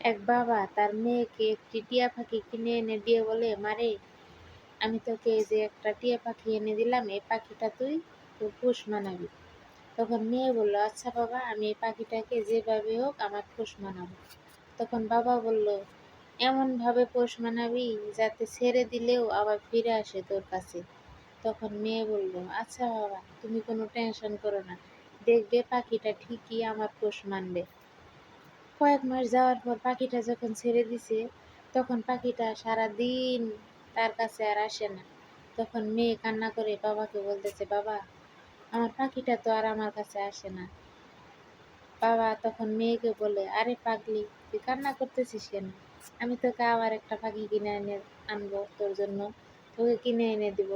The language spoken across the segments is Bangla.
এক বাবা তার মেয়েকে একটি টিয়া পাখি কিনে এনে দিয়ে বলে, মারে, আমি তোকে এই যে একটা টিয়া পাখি এনে দিলাম, এই পাখিটা তুই তোর পোষ মানাবি। তখন মেয়ে বলল, আচ্ছা বাবা, আমি এই পাখিটাকে যেভাবে হোক আমার পোষ মানাবো। তখন বাবা বলল, এমনভাবে পোষ মানাবি যাতে ছেড়ে দিলেও আবার ফিরে আসে তোর কাছে। তখন মেয়ে বলল, আচ্ছা বাবা, তুমি কোনো টেনশন করো না, দেখবে পাখিটা ঠিকই আমার পোষ মানবে। কয়েক মাস যাওয়ার পর পাখিটা যখন ছেড়ে দিছে, তখন পাখিটা সারাদিন তার কাছে আর আসে না। তখন মেয়ে কান্না করে বাবাকে বলতেছে, বাবা, আমার পাখিটা তো আর আমার কাছে আসে না। বাবা তখন মেয়েকে বলে, আরে পাগলি, তুই কান্না করতেছিস কেন? আমি তোকে আবার একটা পাখি কিনে এনে আনবো তোর জন্য, তোকে কিনে এনে দিব।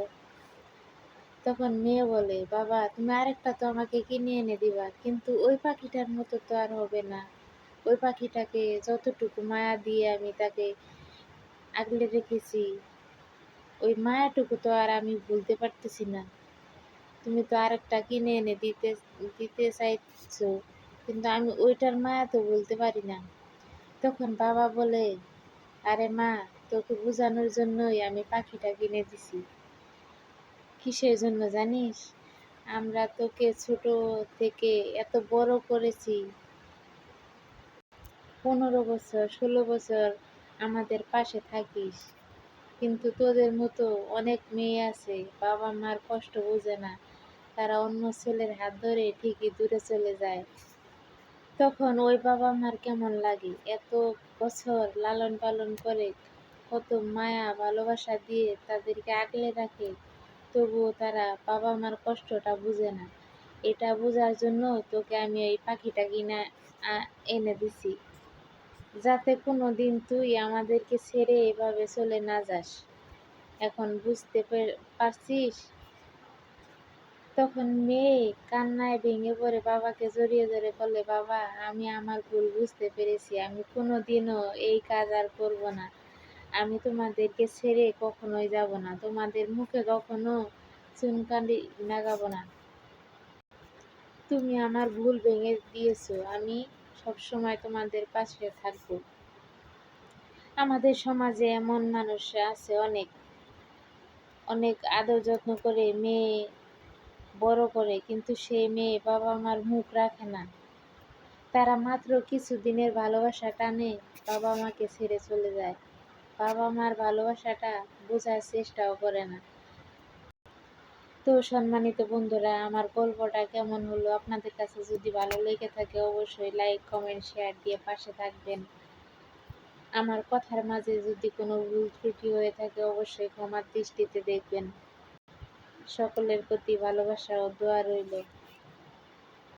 তখন মেয়ে বলে, বাবা, তুমি আরেকটা তো আমাকে কিনে এনে দিবা, কিন্তু ওই পাখিটার মতো তো আর হবে না। ওই পাখিটাকে যতটুকু মায়া দিয়ে আমি তাকে আগলে রেখেছি, ওই মায়াটুকু তো আর আমি ভুলতে পারতেছি না। তুমি তো আরেকটা কিনে এনে দিতে দিতে চাইছো, কিন্তু আমি ওইটার মায়া তো ভুলতে পারি না। তখন বাবা বলে, আরে মা, তোকে বোঝানোর জন্যই আমি পাখিটা কিনে দিছি। কিসের জন্য জানিস? আমরা তোকে ছোট থেকে এত বড় করেছি, 15 বছর 16 বছর আমাদের পাশে থাকিস, কিন্তু তোদের মতো অনেক মেয়ে আছে বাবা মার কষ্ট বোঝে না, তারা অন্য ছেলের হাত ধরে ঠিকই দূরে চলে যায়। তখন ওই বাবা মার কেমন লাগে, এত বছর লালন পালন করে, কত মায়া ভালোবাসা দিয়ে তাদেরকে আগলে রাখে, তবুও তারা বাবা মার কষ্টটা বুঝে না। এটা বোঝার জন্য তোকে আমি এই পাখিটা কিনা এনে দিছি, যাতে কোনো দিন তুই আমাদেরকে ছেড়ে এভাবে চলে না যাস। এখন বুঝতে পারছিস? তখন মেয়ে কান্নায় ভেঙে পড়ে বাবাকে জড়িয়ে ধরে বলে, বাবা, আমি আমার ভুল বুঝতে পেরেছি, আমি কোনোদিনও এই কাজ আর করব না। আমি তোমাদেরকে ছেড়ে কখনোই যাব না, তোমাদের মুখে কখনো চুনকালি লাগাবো না। তুমি আমার ভুল ভেঙে দিয়েছো, আমি সবসময় তোমাদের পাশে থাকবো। আমাদের সমাজে এমন মানুষ আছে অনেক, অনেক আদর যত্ন করে মেয়ে বড় করে, কিন্তু সেই মেয়ে বাবা মার মুখ রাখে না। তারা মাত্র কিছুদিনের ভালোবাসা টানে বাবা মাকে ছেড়ে চলে যায়। বাবা মার ভালোবাসাটা বোঝার চেষ্টাও করে না। তো সম্মানিত বন্ধুরা, আমার গল্পটা কেমন হলো? আপনাদের কাছে যদি ভালো লেগে থাকে অবশ্যই লাইক, কমেন্ট, শেয়ার দিয়ে পাশে থাকবেন। আমার কথার মাঝে যদি কোনো ভুল ত্রুটি হয়ে থাকে অবশ্যই ক্ষমার দৃষ্টিতে দেখবেন। সকলের প্রতি ভালোবাসা ও দোয়া রইল।